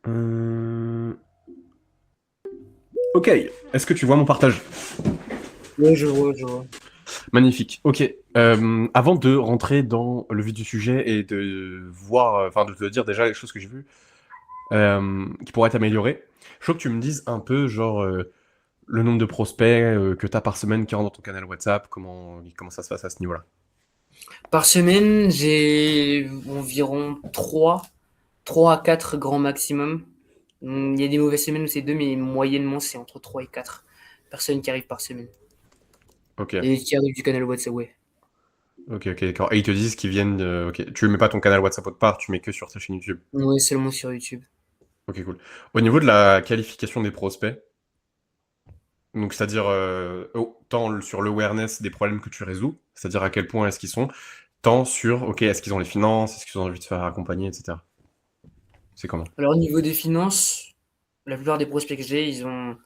Euh, Ok, est-ce que tu vois mon partage? Ouais, je vois, je vois. Magnifique. Ok. Avant de rentrer dans le vif du sujet et de voir, enfin de te dire déjà les choses que j'ai vues qui pourraient t'améliorer, je veux que tu me dises un peu genre le nombre de prospects que tu as par semaine qui rentrent dans ton canal WhatsApp, comment ça se passe à ce niveau-là. Par semaine, j'ai environ 3 à 4 grands maximum. Il y a des mauvaises semaines où c'est 2, mais moyennement, c'est entre 3 et 4 personnes qui arrivent par semaine. Ok. Et qui arrivent du canal WhatsApp, ouais. Ok, d'accord. Et ils te disent qu'ils viennent. Ok. Tu mets pas ton canal WhatsApp autre part, tu mets que sur ta chaîne YouTube. Ouais, seulement sur YouTube. Ok, cool. Au niveau de la qualification des prospects, donc c'est-à-dire tant sur l'awareness des problèmes que tu résous, c'est-à-dire à quel point est-ce qu'ils sont, tant sur, ok, est-ce qu'ils ont les finances, est-ce qu'ils ont envie de se faire accompagner, etc. C'est comment? Alors, au niveau des finances, la plupart des prospects que j'ai, ils ont.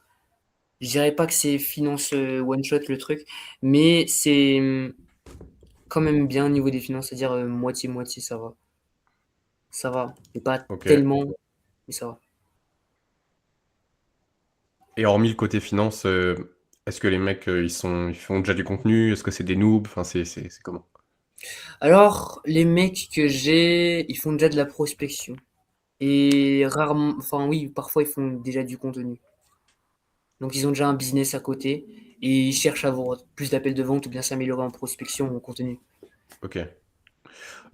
Je dirais pas que c'est finance one shot le truc, mais c'est quand même bien au niveau des finances, c'est-à-dire moitié-moitié, ça va. Ça va. Et pas Ok. tellement, mais ça va. Et hormis le côté finance, est-ce que les mecs, ils font déjà du contenu? Est-ce que c'est des noobs? Enfin, c'est comment? Alors, les mecs que j'ai, ils font déjà de la prospection. Et rarement, enfin oui, parfois ils font déjà du contenu. Donc ils ont déjà un business à côté et ils cherchent à avoir plus d'appels de vente ou bien s'améliorer en prospection ou en contenu. Ok.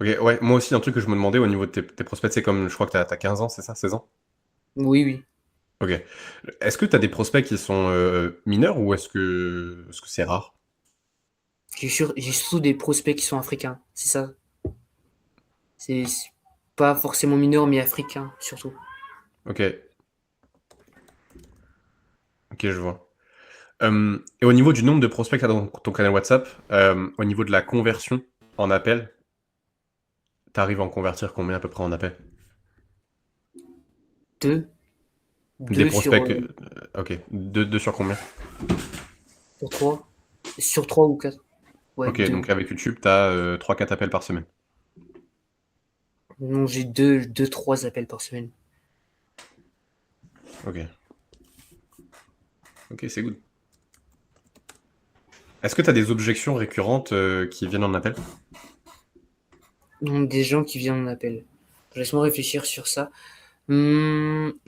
Ok, ouais, moi aussi, un truc que je me demandais au niveau de tes prospects, c'est comme, je crois que t'as 15 ans, c'est ça, 16 ans? Oui, oui. Ok. Est-ce que t'as des prospects qui sont mineurs ou est-ce que c'est rare? J'ai surtout des prospects qui sont africains, c'est ça. C'est pas forcément mineur, mais africain surtout. Ok, ok, je vois. Et au niveau du nombre de prospects que t'as dans ton canal WhatsApp, au niveau de la conversion en appel, t'arrives à en convertir combien à peu près en appel? Deux, Des deux prospects, ok, deux sur combien? sur trois, sur trois ou quatre. Ouais, Ok, deux. donc avec YouTube, t'as 3-4 appels par semaine. Non, j'ai trois appels par semaine. Ok, ok, c'est good. Est-ce que t'as des objections récurrentes qui viennent en appel? Donc, des gens qui viennent en appel. Laisse-moi réfléchir sur ça.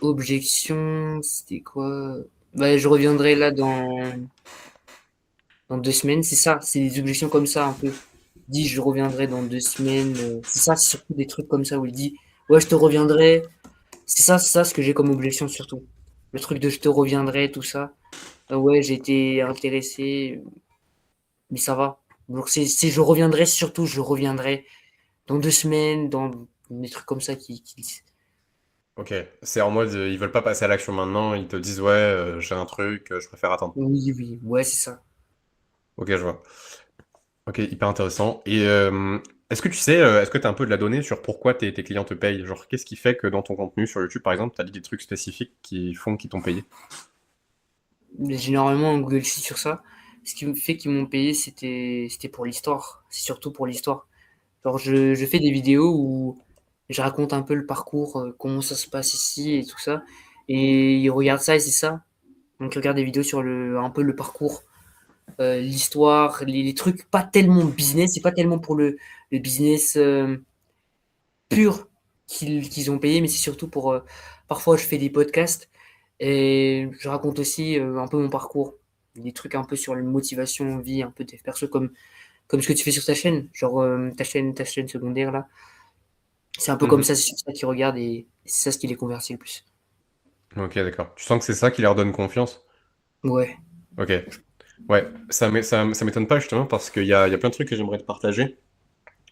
Objection, c'était quoi? Bah, je reviendrai là dans 2 semaines, c'est ça, c'est des objections comme ça un peu. Dit, je reviendrai dans 2 semaines. C'est ça, c'est surtout des trucs comme ça où il dit, ouais, je te reviendrai. C'est ça ce que j'ai comme objection surtout. Le truc de je te reviendrai, tout ça. Ouais, j'ai été intéressé, mais ça va. Donc je reviendrai surtout, je reviendrai dans 2 semaines, dans des trucs comme ça qui disent. Ok, c'est en mode, ils veulent pas passer à l'action maintenant, ils te disent, ouais, j'ai un truc, je préfère attendre. Oui, oui, ouais, c'est ça. Ok, je vois. Ok, hyper intéressant. Et est-ce que tu sais, est-ce que tu as un peu de la donnée sur pourquoi tes clients te payent? Genre, qu'est-ce qui fait que dans ton contenu sur YouTube, par exemple, tu as dit des trucs spécifiques qui font qu'ils t'ont payé? Mais généralement, on Google Sheet sur ça. Ce qui me fait qu'ils m'ont payé, c'était pour l'histoire. C'est surtout pour l'histoire. Genre, je fais des vidéos où je raconte un peu le parcours, comment ça se passe ici et tout ça. Et ils regardent ça et c'est ça. Donc, ils regardent des vidéos sur un peu le parcours, l'histoire, les trucs pas tellement business, c'est pas tellement pour le business pur qu'ils ont payé, mais c'est surtout pour. Parfois, je fais des podcasts et je raconte aussi un peu mon parcours. Des trucs un peu sur la motivation, vie, un peu des perso comme ce que tu fais sur ta chaîne, genre ta chaîne secondaire là. C'est un peu comme Mhm. ça, c'est sur ça qu'ils regardent et c'est ça ce qui les convertit le plus. Ok, d'accord. Tu sens que c'est ça qui leur donne confiance? Ouais. Ok. Ouais, ça m'étonne pas justement parce qu'il y a plein de trucs que j'aimerais te partager.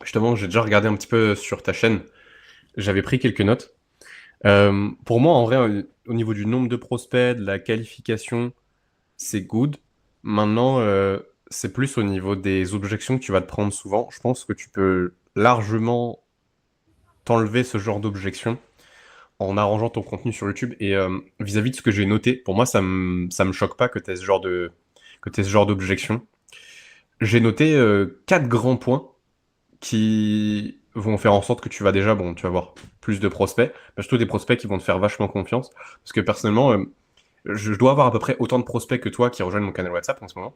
Justement, j'ai déjà regardé un petit peu sur ta chaîne, j'avais pris quelques notes. Pour moi, en vrai, au niveau du nombre de prospects, de la qualification, c'est good. Maintenant, c'est plus au niveau des objections que tu vas te prendre souvent. Je pense que tu peux largement t'enlever ce genre d'objections en arrangeant ton contenu sur YouTube. Et vis-à-vis de ce que j'ai noté, pour moi, ça me choque pas que tu aies ce genre d'objections. J'ai noté 4 grands points qui vont faire en sorte que tu vas déjà, bon, tu vas avoir plus de prospects, mais surtout des prospects qui vont te faire vachement confiance. Parce que personnellement, je dois avoir à peu près autant de prospects que toi qui rejoignent mon canal WhatsApp en ce moment.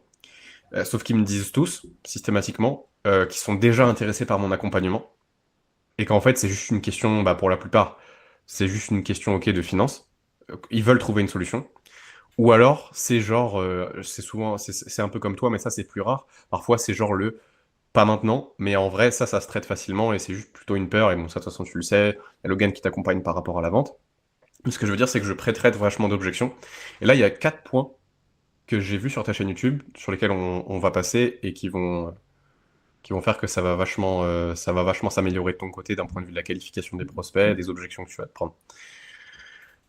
Sauf qu'ils me disent tous, systématiquement, qu'ils sont déjà intéressés par mon accompagnement. Et qu'en fait, c'est juste une question, bah, pour la plupart, c'est juste une question, ok, de finance. Ils veulent trouver une solution. Ou alors, c'est genre, c'est souvent, c'est un peu comme toi, mais ça, c'est plus rare. Parfois, c'est genre le pas maintenant, mais en vrai, ça se traite facilement et c'est juste plutôt une peur. Et bon, ça, de toute façon, tu le sais, il y a Logan qui t'accompagne par rapport à la vente. Mais ce que je veux dire, c'est que je pré-traite vachement d'objections. Et là, il y a 4 points que j'ai vus sur ta chaîne YouTube, sur lesquels on va passer et qui vont faire que ça va vachement s'améliorer de ton côté d'un point de vue de la qualification des prospects, des objections que tu vas te prendre.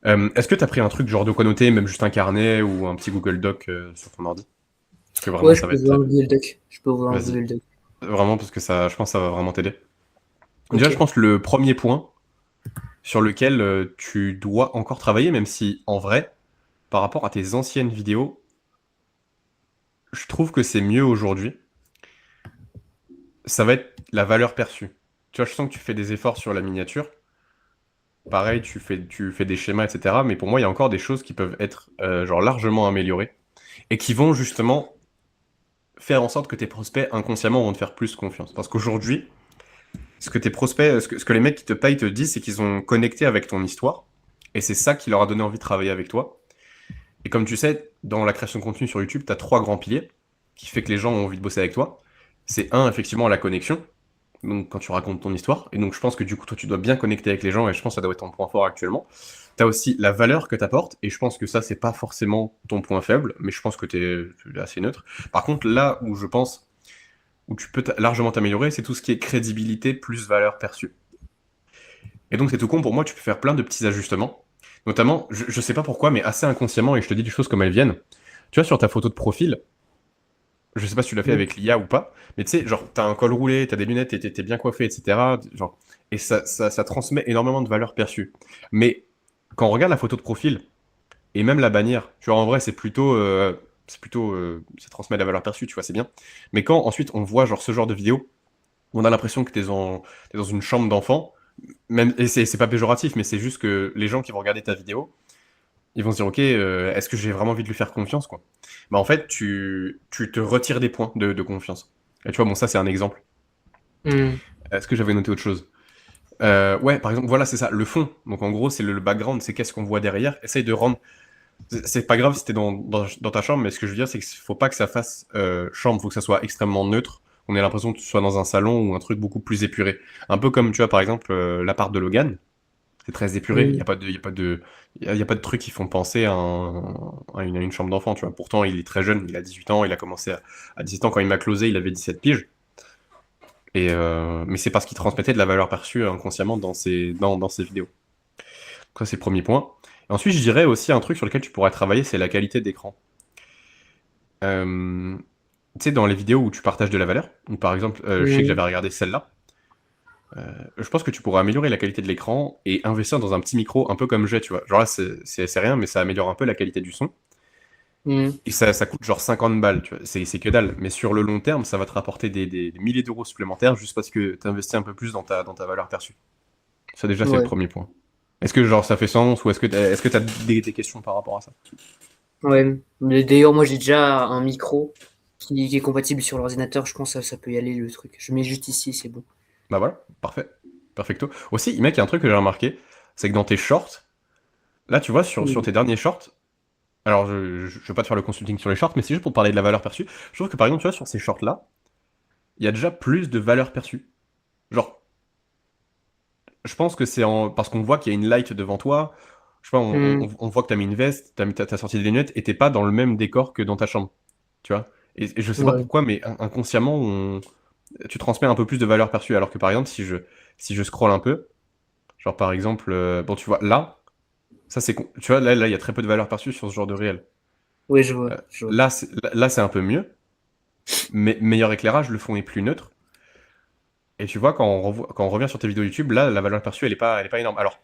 Est-ce que tu as pris un truc genre de quoi noter, même juste un carnet ou un petit Google Doc sur ton ordi? Parce que vraiment, Ouais, je ça va peux être... ouvrir un Google Doc. Je peux ouvrir un Vas-y. Google Doc. Vraiment, parce que ça, je pense que ça va vraiment t'aider. Déjà, Ok. je pense que le premier point sur lequel tu dois encore travailler, même si en vrai, par rapport à tes anciennes vidéos, je trouve que c'est mieux aujourd'hui, ça va être la valeur perçue. Tu vois, je sens que tu fais des efforts sur la miniature. Pareil, tu fais des schémas, etc. Mais pour moi, il y a encore des choses qui peuvent être genre largement améliorées et qui vont justement faire en sorte que tes prospects inconsciemment vont te faire plus confiance. Parce qu'aujourd'hui, ce que tes prospects, ce que les mecs qui te payent te disent, c'est qu'ils ont connecté avec ton histoire et c'est ça qui leur a donné envie de travailler avec toi. Et comme tu sais, dans la création de contenu sur YouTube, tu as 3 grands piliers qui fait que les gens ont envie de bosser avec toi. C'est un, effectivement, la connexion. Donc, quand tu racontes ton histoire. Et donc, je pense que du coup, toi, tu dois bien connecter avec les gens et je pense que ça doit être ton point fort actuellement. Tu as aussi la valeur que tu apportes et je pense que ça, c'est pas forcément ton point faible, mais je pense que tu es assez neutre. Par contre, là où je pense, où tu peux largement t'améliorer, c'est tout ce qui est crédibilité plus valeur perçue. Et donc, c'est tout con pour moi, tu peux faire plein de petits ajustements. Notamment, je sais pas pourquoi, mais assez inconsciemment, et je te dis des choses comme elles viennent. Tu vois, sur ta photo de profil, je sais pas si tu l'as fait Mm. avec l'IA ou pas, mais tu sais, genre, t'as un col roulé, t'as des lunettes, t'es bien coiffé, etc. Genre, et ça transmet énormément de valeur perçue. Mais quand on regarde la photo de profil, et même la bannière, tu vois, en vrai, ça transmet de la valeur perçue, tu vois, c'est bien. Mais quand ensuite on voit genre ce genre de vidéo, on a l'impression que t'es dans une chambre d'enfant, même, et c'est pas péjoratif, mais c'est juste que les gens qui vont regarder ta vidéo, ils vont se dire, ok, est-ce que j'ai vraiment envie de lui faire confiance, quoi. Bah en fait, tu te retires des points de confiance. Et tu vois, bon, ça c'est un exemple. Mm. Est-ce que j'avais noté autre chose? Ouais, par exemple, voilà, c'est ça, le fond. Donc en gros, c'est le background, c'est qu'est-ce qu'on voit derrière. Essaye de rendre. C'est pas grave si t'es dans ta chambre, mais ce que je veux dire, c'est qu'il faut pas que ça fasse chambre, faut que ça soit extrêmement neutre. On ait l'impression que tu sois dans un salon ou un truc beaucoup plus épuré. Un peu comme, tu vois, par exemple, l'appart de Logan. C'est très épuré. Il n'y Mm. a pas de, il y a pas de, il y a pas de trucs qui font penser à une chambre d'enfant, tu vois. Pourtant, il est très jeune, il a 18 ans, il a commencé à 17 ans quand il m'a closé, il avait 17 piges. Mais c'est parce qu'il transmettait de la valeur perçue inconsciemment dans ses vidéos. Donc ça, c'est le premier point. Et ensuite, je dirais aussi un truc sur lequel tu pourrais travailler, c'est la qualité d'écran. Euh, Tu sais, dans les vidéos où tu partages de la valeur, donc par exemple, je sais que Mm. j'avais regardé celle-là, je pense que tu pourrais améliorer la qualité de l'écran et investir dans un petit micro, un peu comme j'ai, tu vois. Genre là, c'est rien, mais ça améliore un peu la qualité du son. Mm. Et ça coûte genre 50 balles, tu vois. C'est que dalle. Mais sur le long terme, ça va te rapporter des milliers d'euros supplémentaires juste parce que tu investis un peu plus dans ta valeur perçue. Ça, déjà, c'est le Ouais. premier point. Est-ce que genre ça fait sens ou est-ce que t'as des questions par rapport à ça? Ouais. Mais d'ailleurs, moi, j'ai déjà un micro qui est compatible sur l'ordinateur. Je pense que ça peut y aller, le truc. Je mets juste ici, c'est bon. Bah voilà, parfait. Perfecto. Aussi, mec, il y a un truc que j'ai remarqué, c'est que dans tes shorts, là, tu vois, sur Mm. tes derniers shorts, alors je vais pas te faire le consulting sur les shorts, mais c'est juste pour te parler de la valeur perçue. Je trouve que par exemple, tu vois, sur ces shorts-là, il y a déjà plus de valeur perçue. Genre, je pense que parce qu'on voit qu'il y a une light devant toi. Je sais pas, Mm. on voit que t'as mis une veste, t'as sorti des lunettes et t'es pas dans le même décor que dans ta chambre. Tu vois? Et je sais pas Ouais. pourquoi, mais inconsciemment, tu transmets un peu plus de valeur perçue. Alors que par exemple, si je scrolle un peu, genre par exemple, bon, tu vois, là, tu vois, là, il y a très peu de valeur perçue sur ce genre de réel. Ouais, je vois. Euh, Je vois. là, c'est un peu mieux, mais meilleur éclairage, le fond est plus neutre. Et tu vois, quand on revient sur tes vidéos YouTube, là, la valeur perçue, elle est pas énorme. Alors,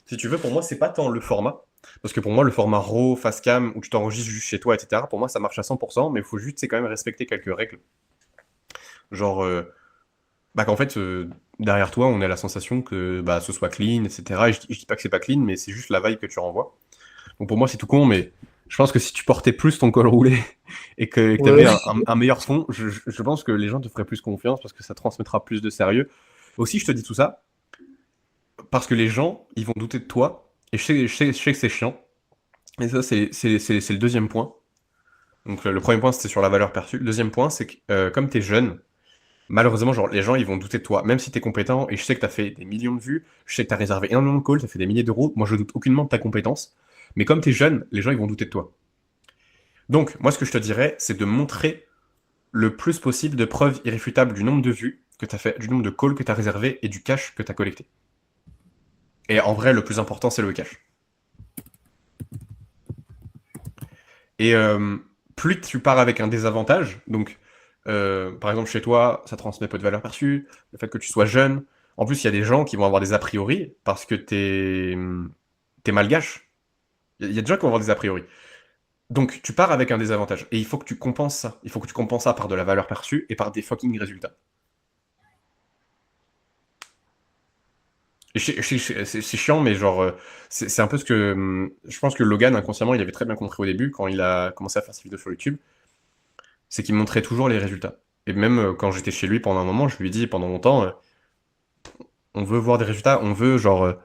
si tu veux, pour moi, c'est pas tant le format. Parce que pour moi, le format RAW, face cam, où tu t'enregistres juste chez toi, etc., pour moi, ça marche à 100%, mais il faut juste, c'est quand même respecter quelques règles. Genre, bah, qu'en fait, derrière toi, on a la sensation que bah, ce soit clean, etc. Et je dis pas que c'est pas clean, mais c'est juste la vibe que tu renvoies. Donc pour moi, c'est tout con, mais je pense que si tu portais plus ton col roulé et que tu Ouais, avais un meilleur fond, je pense que les gens te feraient plus confiance parce que ça transmettra plus de sérieux. Aussi, je te dis tout ça parce que les gens, ils vont douter de toi. Et je sais que c'est chiant. Et ça, c'est le deuxième point. Donc le premier point, c'était sur la valeur perçue. Le deuxième point, c'est que comme tu es jeune, malheureusement, genre, les gens, ils vont douter de toi. Même si tu es compétent, et je sais que tu as fait des millions de vues, je sais que tu as réservé énormément de calls, tu as fait des milliers d'euros. Moi, je doute aucunement de ta compétence. Mais comme tu es jeune, les gens, ils vont douter de toi. Donc, moi, ce que je te dirais, c'est de montrer le plus possible de preuves irréfutables du nombre de vues que tu as fait, du nombre de calls que tu as réservé et du cash que tu as collecté. Et en vrai, le plus important, c'est le cash. Et plus tu pars avec un désavantage, donc par exemple chez toi, ça transmet peu de valeur perçue, le fait que tu sois jeune. En plus, il y a des gens qui vont avoir des a priori parce que t'es malgache. Il y a des gens qui vont avoir des a priori. Donc tu pars avec un désavantage. Et il faut que tu compenses ça. Il faut que tu compenses ça par de la valeur perçue et par des fucking résultats. Et c'est chiant, mais genre, c'est un peu ce que. Je pense que Logan, inconsciemment, il avait très bien compris au début quand il a commencé à faire ses vidéos sur YouTube. C'est qu'il montrait toujours les résultats. Et même quand j'étais chez lui pendant un moment, je lui ai dit pendant longtemps, on veut voir des résultats, on veut genre,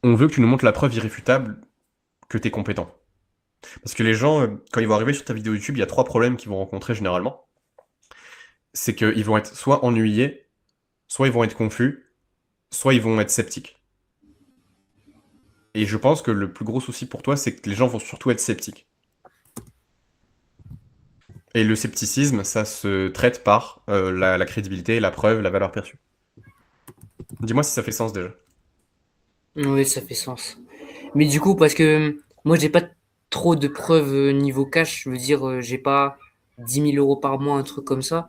on veut que tu nous montres la preuve irréfutable que tu es compétent. Parce que les gens, quand ils vont arriver sur ta vidéo YouTube, il y a trois problèmes qu'ils vont rencontrer généralement. C'est qu'ils vont être soit ennuyés, soit ils vont être confus, soit ils vont être sceptiques. Et je pense que le plus gros souci pour toi, c'est que les gens vont surtout être sceptiques. Et le scepticisme, ça se traite par la crédibilité, la preuve, la valeur perçue. Dis-moi si ça fait sens déjà. oui, ça fait sens. Mais du coup, parce que moi, j'ai pas trop de preuves niveau cash, je veux dire, j'ai pas 10 000 € par mois, un truc comme ça.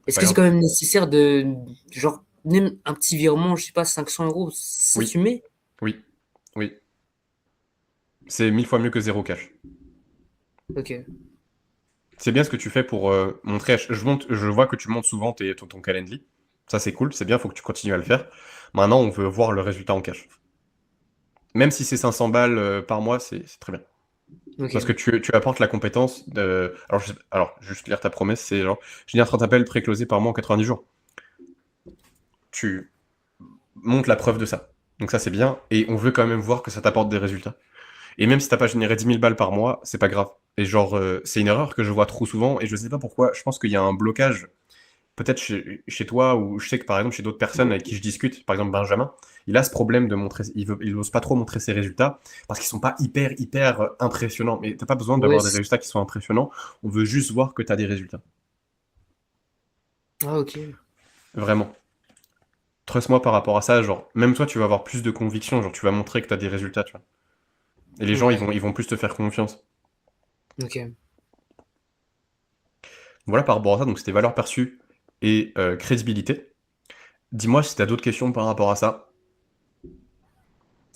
C'est Est-ce pas que c'est grave. quand même nécessaire de, genre, même un petit virement, je sais pas, 500 €, ça Oui, tu mets? oui, oui. C'est 1000 fois mieux que zéro cash. Ok. C'est bien ce que tu fais pour montrer. Je vois que tu montes souvent ton Calendly. Ça, c'est cool, c'est bien, faut que tu continues à le faire. Maintenant, on veut voir le résultat en cash. Même si c'est 500 balles par mois, c'est très bien. Parce que Ok. tu apportes la compétence de. Alors, juste lire ta promesse, c'est genre, génère 30 appels pré-closés par mois en 90 jours. Tu montres la preuve de ça. Donc ça, c'est bien. Et on veut quand même voir que ça t'apporte des résultats. Et même si t'as pas généré 10 000 balles par mois, c'est pas grave. Et genre, c'est une erreur que je vois trop souvent et je sais pas pourquoi. Je pense qu'il y a un blocage, peut-être chez toi ou je sais que par exemple chez d'autres personnes avec qui je discute, par exemple Benjamin, il a ce problème de montrer, il ose pas trop montrer ses résultats parce qu'ils sont pas hyper impressionnants. Mais t'as pas besoin Ouais. d'avoir des résultats qui sont impressionnants. On veut juste voir que t'as des résultats. Ah, ok. Vraiment. Trust-moi par rapport à ça, genre, même toi, tu vas avoir plus de conviction, genre, tu vas montrer que t'as des résultats, tu vois. Et les gens, Ouais. ils vont plus te faire confiance. Ok. Voilà par rapport à ça, donc c'était valeur perçue et crédibilité. Dis-moi si t'as d'autres questions par rapport à ça.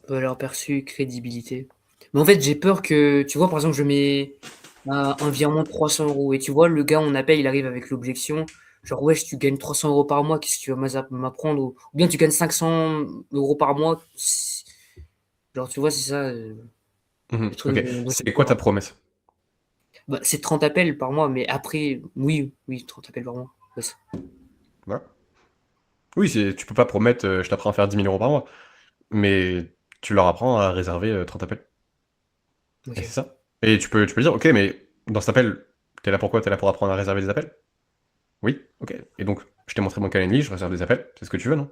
Valeur perçue, crédibilité. Mais en fait, j'ai peur que, tu vois, par exemple, je mets un virement de 300 € et tu vois, le gars, on appelle, il arrive avec l'objection, genre, wesh, tu gagnes 300 € par mois, qu'est-ce que tu vas m'apprendre? Ou bien tu gagnes 500 € par mois. Genre, tu vois, c'est ça, Mhm, le truc ok. dont j'ai C'est quoi ta peur. promesse? Bah, c'est 30 appels par mois, mais après, oui, oui, 30 appels par mois. Ouais, Voilà. Oui, tu peux pas promettre je t'apprends à faire 10 000 € par mois, mais tu leur apprends à réserver 30 appels. Et c'est ok. ça. Et tu peux dire, ok, mais dans cet appel, t'es là pourquoi? T'es là pour apprendre à réserver des appels? Oui, ok. Et donc, je t'ai montré mon calendrier, je réserve des appels, c'est ce que tu veux, non?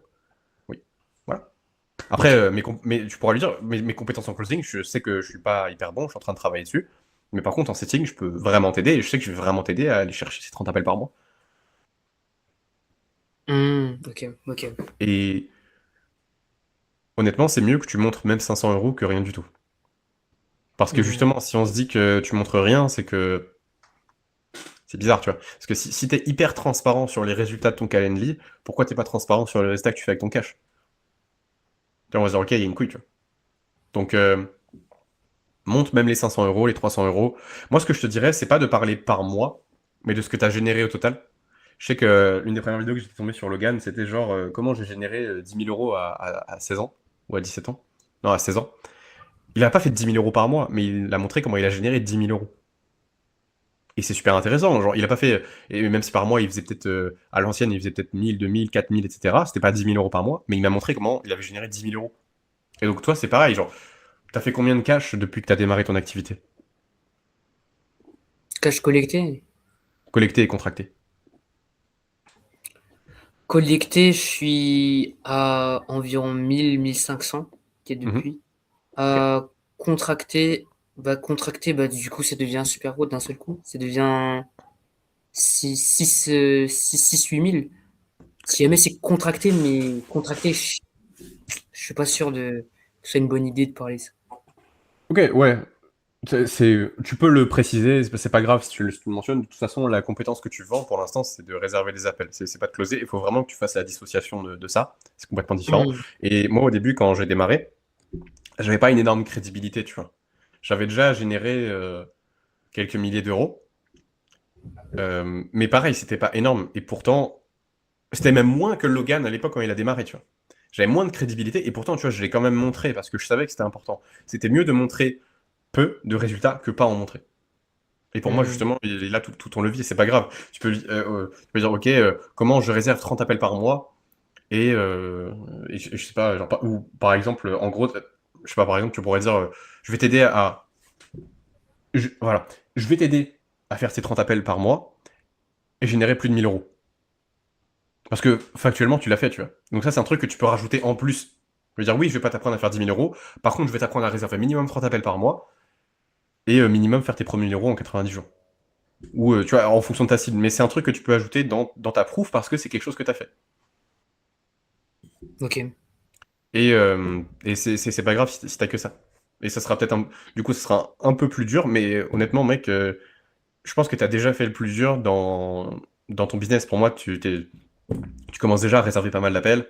Oui. Voilà. Après, Ok. mais tu pourras lui dire, mes compétences en closing, je sais que je suis pas hyper bon, je suis en train de travailler dessus. Mais par contre, en setting, je peux vraiment t'aider et je sais que je vais vraiment t'aider à aller chercher ces 30 appels par mois. Ok, ok. Et honnêtement, c'est mieux que tu montres même 500 € que rien du tout. Parce que Hmm. justement, si on se dit que tu montres rien, c'est que c'est bizarre, tu vois. Parce que si t'es hyper transparent sur les résultats de ton Calendly, pourquoi t'es pas transparent sur les résultats que tu fais avec ton cash? Tu vois, on va se dire, ok, il y a une couille, tu vois. Donc, monte même les 500 €, les 300 euros. Moi, ce que je te dirais, c'est pas de parler par mois, mais de ce que tu as généré au total. Je sais que l'une des premières vidéos que j'étais tombé sur Logan, c'était genre comment j'ai généré 10 000 euros à 16 ans, ou à 17 ans. Non, à 16 ans. Il a pas fait 10 000 euros par mois, mais il a montré comment il a généré 10 000 euros. Et c'est super intéressant. Genre, il a pas fait, et même si par mois il faisait peut-être, à l'ancienne, il faisait peut-être 1000, 2000, 4000, etc. C'était pas 10 000 euros par mois, mais il m'a montré comment il avait généré 10 000 euros. Et donc, toi, c'est pareil. Genre, t'as fait combien de cash depuis que t'as démarré ton activité? Cash collecté. Collecté et contracté. Collecté, je suis à environ 1000, 1500, qui est Mhm. depuis. Ok. Contracté, contracté, du coup, ça devient super gros d'un seul coup. Ça devient 8 000. Si jamais c'est contracté, mais contracté, je suis pas sûr que ce soit une bonne idée de parler de ça. Ok, ouais. Tu peux le préciser, c'est pas grave si tu le mentionnes. De toute façon, la compétence que tu vends pour l'instant, c'est de réserver des appels. C'est pas de closer. Il faut vraiment que tu fasses la dissociation de ça. C'est complètement différent. Hmm. Et moi, au début, quand j'ai démarré, j'avais pas une énorme crédibilité, tu vois. J'avais déjà généré quelques milliers d'euros. Mais pareil, c'était pas énorme. Et pourtant, c'était même moins que Logan à l'époque quand il a démarré, tu vois. J'avais moins de crédibilité et pourtant, tu vois, je l'ai quand même montré parce que je savais que c'était important. C'était mieux de montrer peu de résultats que pas en montrer. Et pour moi, Hmm. justement, il est là tout ton levier, c'est pas grave. Tu peux dire, ok, comment je réserve 30 appels par mois et je sais pas, genre, ou par exemple, en gros, je sais pas, par exemple, tu pourrais dire, je vais t'aider à. Voilà, je vais t'aider à faire ces 30 appels par mois et générer plus de 1000 euros. Parce que factuellement, tu l'as fait, tu vois. Donc ça, c'est un truc que tu peux rajouter en plus. Je veux dire, oui, je vais pas t'apprendre à faire 10 000 euros. Par contre, je vais t'apprendre à réserver minimum 30 appels par mois et minimum faire tes premiers 1000 euros en 90 jours. Ou, tu vois, en fonction de ta cible. Mais c'est un truc que tu peux ajouter dans ta proof parce que c'est quelque chose que tu as fait. Ok. Et c'est pas grave si t'as que ça. Et ça sera peut-être du coup, ça sera un peu plus dur, mais honnêtement, mec, je pense que tu as déjà fait le plus dur dans ton business. Pour moi, tu commences déjà à réserver pas mal d'appels.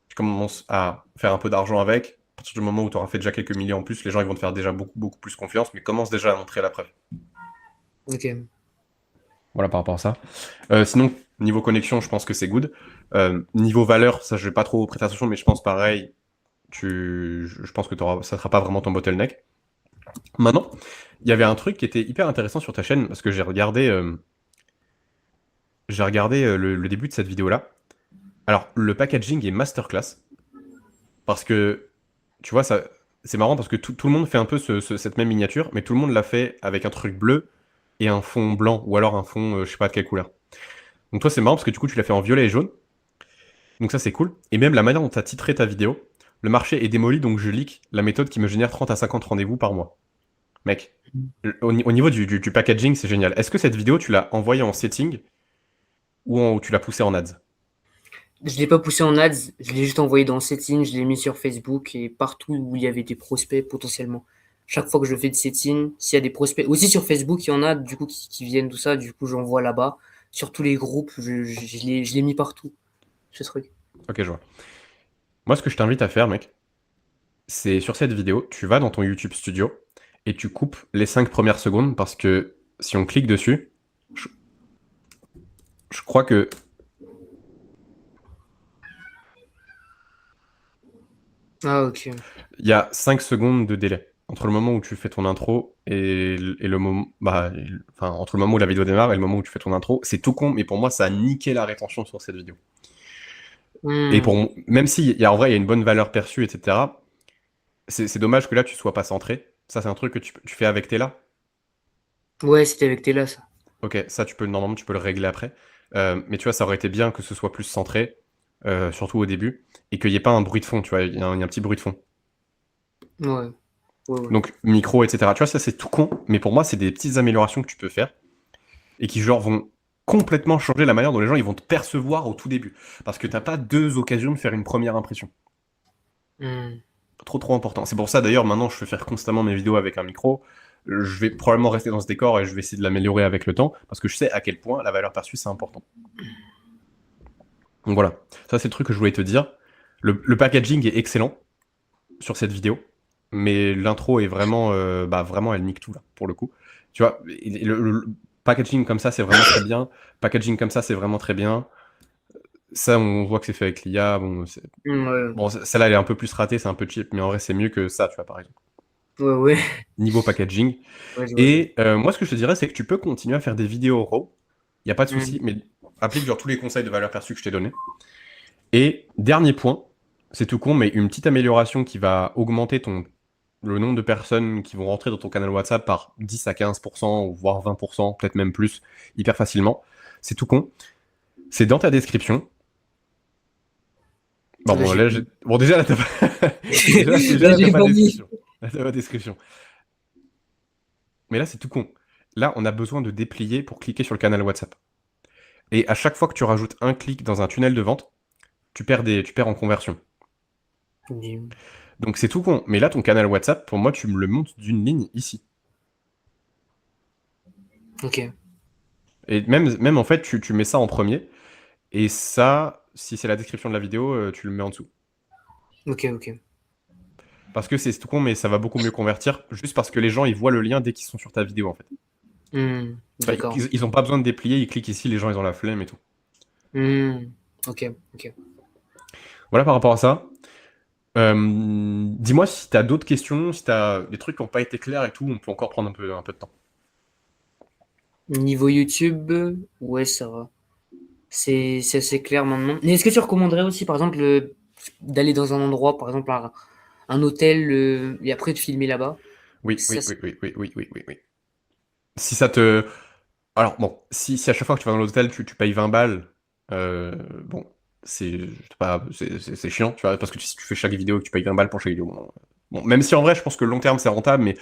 Tu commences à faire un peu d'argent avec. À partir du moment où tu auras fait déjà quelques milliers en plus, les gens ils vont te faire déjà beaucoup, beaucoup plus confiance, mais commence déjà à montrer la preuve. Ok. Voilà par rapport à ça. Sinon, niveau connexion, je pense que c'est good. Niveau valeur, ça, je vais pas trop prêter attention, mais je pense pareil, je pense que ça sera pas vraiment ton bottleneck. Maintenant, il y avait un truc qui était hyper intéressant sur ta chaîne, parce que j'ai regardé le début de cette vidéo-là. Alors, le packaging est masterclass, parce que, tu vois, c'est marrant, parce que tout le monde fait un peu cette même miniature, mais tout le monde l'a fait avec un truc bleu et un fond blanc, ou alors un fond, je sais pas de quelle couleur. Donc toi, c'est marrant, parce que du coup, tu l'as fait en violet et jaune. Donc ça, c'est cool. Et même la manière dont tu as titré ta vidéo, le marché est démoli, donc je leak la méthode qui me génère 30 à 50 rendez-vous par mois. Mec, au niveau du packaging, c'est génial. Est-ce que cette vidéo, tu l'as envoyée en setting ou tu l'as poussée en ads? Je l'ai pas poussé en ads, je l'ai juste envoyé dans le setting, je l'ai mis sur Facebook et partout où il y avait des prospects potentiellement. Chaque fois que je fais de setting, s'il y a des prospects, aussi sur Facebook, il y en a du coup qui viennent tout ça, du coup j'envoie là-bas. Sur tous les groupes, je l'ai mis partout, ce truc. Ok, je vois. Moi, ce que je t'invite à faire, mec, c'est sur cette vidéo, tu vas dans ton YouTube Studio et tu coupes les 5 premières secondes parce que si on clique dessus, je, je crois que Ah ok. il y a 5 secondes de délai entre le moment où tu fais ton intro et le moment, enfin, entre le moment où la vidéo démarre et le moment où tu fais ton intro. C'est tout con, mais pour moi, ça a niqué la rétention sur cette vidéo. Et Hmm. même si en vrai il y a une bonne valeur perçue, etc., c'est dommage que là tu sois pas centré. Ça, c'est un truc que tu fais avec Tela. Ouais, c'était avec Tela ça. Ok, ça, normalement, tu peux le régler après. Mais tu vois, ça aurait été bien que ce soit plus centré, surtout au début, et qu'il n'y ait pas un bruit de fond, tu vois, il y a un petit bruit de fond. Ouais, ouais, ouais. Donc, micro, etc. Tu vois, ça, c'est tout con, mais pour moi, c'est des petites améliorations que tu peux faire et qui, genre, vont complètement changer la manière dont les gens ils vont te percevoir au tout début. Parce que t'as pas deux occasions de faire une première impression. Hmm. Trop, trop important. C'est pour ça, d'ailleurs, maintenant, je fais faire constamment mes vidéos avec un micro. Je vais probablement rester dans ce décor et je vais essayer de l'améliorer avec le temps, parce que je sais à quel point la valeur perçue, c'est important. Donc voilà, ça c'est le truc que je voulais te dire. Le packaging est excellent sur cette vidéo, mais l'intro est vraiment, vraiment elle nique tout là, pour le coup. Tu vois, packaging comme ça, c'est vraiment très bien. Packaging comme ça, c'est vraiment très bien. Ça, on voit que c'est fait avec l'IA. Ouais, Bon, celle-là, elle est un peu plus ratée, c'est un peu cheap, mais en vrai, c'est mieux que ça, tu vois, par exemple. ouais, ouais, Niveau packaging. ouais, je vois, je vois. Et moi, ce que je te dirais, c'est que tu peux continuer à faire des vidéos RAW. Il n'y a pas de Hmm. souci, mais applique genre tous les conseils de valeur perçue que je t'ai donnés. Et dernier point, c'est tout con, mais une petite amélioration qui va augmenter le nombre de personnes qui vont rentrer dans ton canal WhatsApp par 10 à 15%, ou voire 20%, peut-être même plus, hyper facilement. C'est tout con. C'est dans ta description. Bon, Là, j'ai pas mis. bon déjà, là, t'as pas... déjà, Là, là, t'as j'ai pas pas de mis. description. Là, t'as pas de description. Mais là, c'est tout con. Là, on a besoin de déplier pour cliquer sur le canal WhatsApp. Et à chaque fois que tu rajoutes un clic dans un tunnel de vente, tu perds en conversion. Donc c'est tout con. Mais là, ton canal WhatsApp, pour moi, tu me le montes d'une ligne ici. Ok, Et même en fait, tu mets ça en premier. Et ça, si c'est la description de la vidéo, tu le mets en dessous. ok, ok. Parce que c'est tout con, mais ça va beaucoup mieux convertir. Juste parce que les gens, ils voient le lien dès qu'ils sont sur ta vidéo, en fait. Tu vois, D'accord. ils ont pas besoin de déplier, ils cliquent ici, les gens, ils ont la flemme et tout. Hmm. Ok, ok. Voilà par rapport à ça. Dis-moi si t'as d'autres questions, si t'as des trucs qui n'ont pas été clairs et tout, on peut encore prendre un peu de temps. Niveau YouTube, ouais, ça va. C'est assez clair maintenant. Mais est-ce que tu recommanderais aussi, par exemple, d'aller dans un endroit, par exemple, un hôtel, et après de filmer là-bas? Oui, Ça, oui, oui, oui, oui, oui, oui, oui, oui. Si ça te... Alors bon, si à chaque fois que tu vas dans l'hôtel, tu payes 20 balles, bon, c'est chiant, tu vois, parce que si tu fais chaque vidéo et que tu payes 20 balles pour chaque vidéo, bon, même si en vrai, je pense que long terme, c'est rentable, mais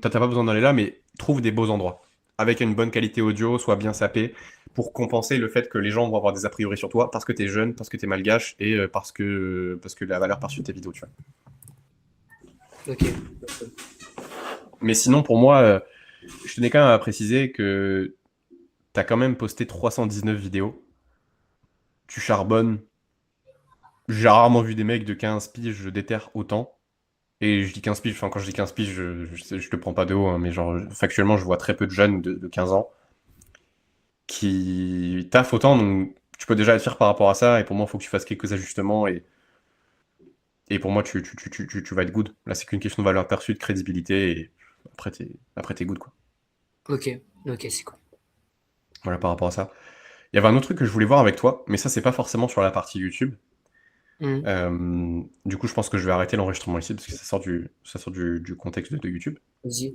t'as pas besoin d'aller là, mais trouve des beaux endroits. Avec une bonne qualité audio, soit bien sapé, pour compenser le fait que les gens vont avoir des a priori sur toi, parce que t'es jeune, parce que t'es malgache, et parce que la valeur perçue de tes vidéos, tu vois. ok. Mais sinon, pour moi, je tenais quand même à préciser que t'as quand même posté 319 vidéos. Tu charbonnes. J'ai rarement vu des mecs de 15 piges je déterre autant. Et je dis 15 piges, enfin quand je dis 15 piges, je te prends pas de haut, hein, mais genre factuellement je vois très peu de jeunes de 15 ans qui taffent autant, donc tu peux déjà être fier par rapport à ça, et pour moi il faut que tu fasses quelques ajustements, et pour moi tu vas être good. Là c'est qu'une question de valeur perçue, de crédibilité, et après t'es good quoi. Ok, ok, c'est cool. Voilà par rapport à ça. Il y avait un autre truc que je voulais voir avec toi, mais ça c'est pas forcément sur la partie YouTube. Hmm. Du coup, je pense que je vais arrêter l'enregistrement ici parce que ça sort du contexte de YouTube. Vas-y.